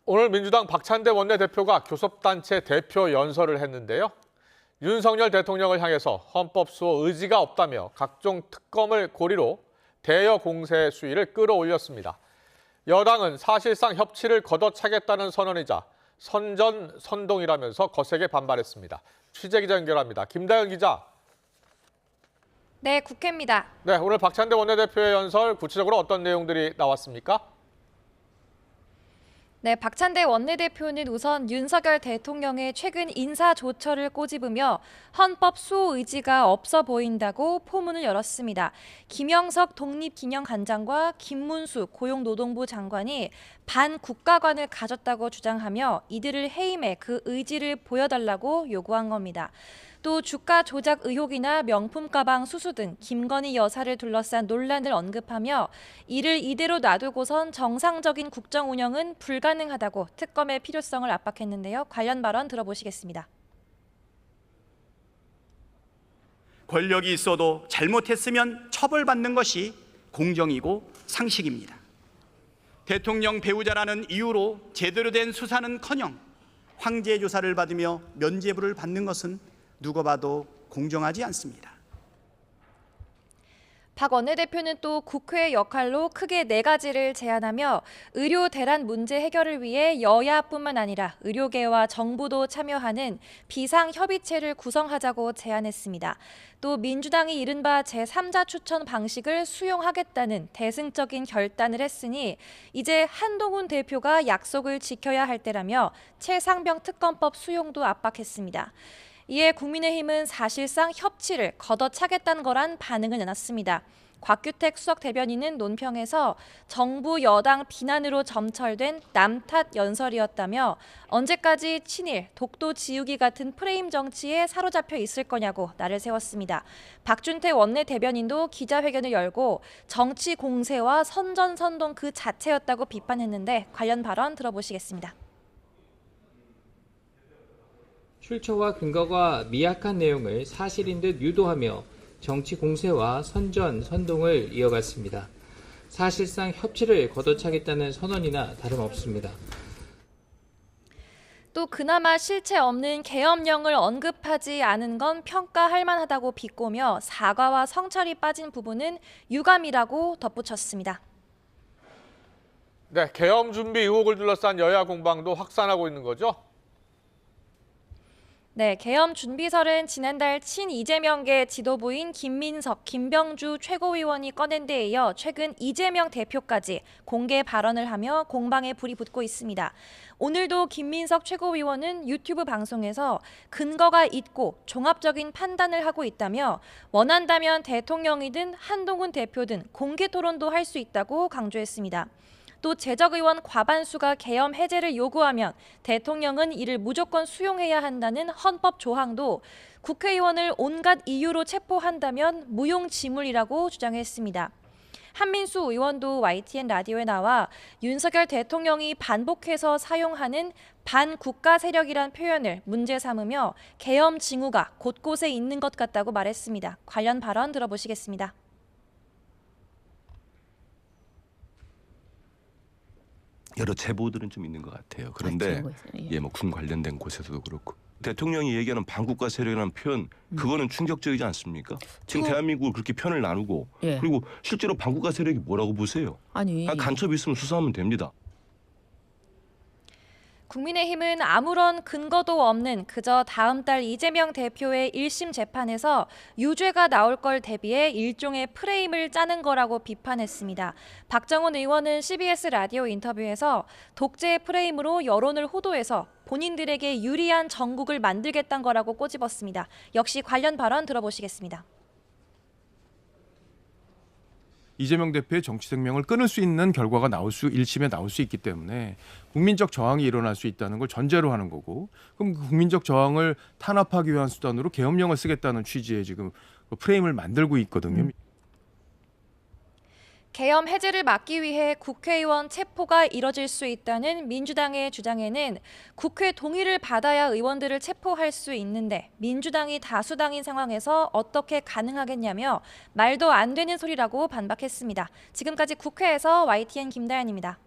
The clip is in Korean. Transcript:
오늘 민주당 박찬대 원내대표가 교섭단체 대표 연설을 했는데요. 윤석열 대통령을 향해서 헌법수호 의지가 없다며 각종 특검을 고리로 대여 공세 수위를 끌어올렸습니다. 여당은 사실상 협치를 걷어차겠다는 선언이자 선전선동이라면서 거세게 반발했습니다. 취재기자 연결합니다. 김다연 기자. 네, 국회입니다. 네, 오늘 박찬대 원내대표의 연설 구체적으로 어떤 내용들이 나왔습니까? 네, 박찬대 원내대표는 우선 윤석열 대통령의 최근 인사조처를 꼬집으며 헌법 수호 의지가 없어 보인다고 포문을 열었습니다. 김영석 독립기념관장과 김문수 고용노동부 장관이 반국가관을 가졌다고 주장하며 이들을 해임해 그 의지를 보여달라고 요구한 겁니다. 또 주가 조작 의혹이나 명품 가방 수수 등 김건희 여사를 둘러싼 논란을 언급하며 이를 이대로 놔두고선 정상적인 국정 운영은 불가능하다고 특검의 필요성을 압박했는데요. 관련 발언 들어보시겠습니다. 권력이 있어도 잘못했으면 처벌받는 것이 공정이고 상식입니다. 대통령 배우자라는 이유로 제대로 된 수사는커녕 황제 조사를 받으며 면죄부를 받는 것은 누가 봐도 공정하지 않습니다. 박 원내대표는 또 국회의 역할로 크게 4가지를 제안하며 의료 대란 문제 해결을 위해 여야뿐만 아니라 의료계와 정부도 참여하는 비상협의체를 구성하자고 제안했습니다. 또 민주당이 이른바 제3자 추천 방식을 수용하겠다는 대승적인 결단을 했으니 이제 한동훈 대표가 약속을 지켜야 할 때라며 최상병 특검법 수용도 압박했습니다. 이에 국민의힘은 사실상 협치를 걷어차겠다는 거란 반응을 내놨습니다. 곽규택 수석 대변인은 논평에서 정부 여당 비난으로 점철된 남탓 연설이었다며 언제까지 친일, 독도 지우기 같은 프레임 정치에 사로잡혀 있을 거냐고 날을 세웠습니다. 박준태 원내 대변인도 기자회견을 열고 정치 공세와 선전선동 그 자체였다고 비판했는데 관련 발언 들어보시겠습니다. 출처와 근거가 미약한 내용을 사실인 듯 유도하며 정치 공세와 선전, 선동을 이어갔습니다. 사실상 협치를 걷어차겠다는 선언이나 다름없습니다. 또 그나마 실체 없는 계엄령을 언급하지 않은 건 평가할 만하다고 비꼬며 사과와 성찰이 빠진 부분은 유감이라고 덧붙였습니다. 네, 계엄 준비 의혹을 둘러싼 여야 공방도 확산하고 있는 거죠? 네, 계엄 준비설은 지난달 친이재명계 지도부인 김민석, 김병주 최고위원이 꺼낸 데 이어 최근 이재명 대표까지 공개 발언을 하며 공방에 불이 붙고 있습니다. 오늘도 김민석 최고위원은 유튜브 방송에서 근거가 있고 종합적인 판단을 하고 있다며 원한다면 대통령이든 한동훈 대표든 공개 토론도 할 수 있다고 강조했습니다. 또 재적의원 과반수가 계엄 해제를 요구하면 대통령은 이를 무조건 수용해야 한다는 헌법 조항도 국회의원을 온갖 이유로 체포한다면 무용지물이라고 주장했습니다. 한민수 의원도 YTN 라디오에 나와 윤석열 대통령이 반복해서 사용하는 반국가 세력이란 표현을 문제 삼으며 계엄 징후가 곳곳에 있는 것 같다고 말했습니다. 관련 발언 들어보시겠습니다. 여러 제보들은 좀 있는 것 같아요. 그런데 뭐 군 관련된 곳에서도 그렇고 대통령이 얘기하는 반국가 세력이라는 표현 그거는 충격적이지 않습니까? 지금 대한민국을 그렇게 편을 나누고 그리고 실제로 반국가 세력이 뭐라고 보세요? 아니 간첩이 있으면 수사하면 됩니다. 국민의힘은 아무런 근거도 없는 그저 다음 달 이재명 대표의 1심 재판에서 유죄가 나올 걸 대비해 일종의 프레임을 짜는 거라고 비판했습니다. 박정훈 의원은 CBS 라디오 인터뷰에서 독재의 프레임으로 여론을 호도해서 본인들에게 유리한 정국을 만들겠다는 거라고 꼬집었습니다. 역시 관련 발언 들어보시겠습니다. 이재명 대표의 정치 생명을 끊을 수 있는 결과가 1심에 나올 수 있기 때문에 국민적 저항이 일어날 수 있다는 걸 전제로 하는 거고 그럼 그 국민적 저항을 탄압하기 위한 수단으로 계엄령을 쓰겠다는 취지의 지금 프레임을 만들고 있거든요. 계엄 해제를 막기 위해 국회의원 체포가 이뤄질 수 있다는 민주당의 주장에는 국회 동의를 받아야 의원들을 체포할 수 있는데 민주당이 다수당인 상황에서 어떻게 가능하겠냐며 말도 안 되는 소리라고 반박했습니다. 지금까지 국회에서 YTN 김다연입니다.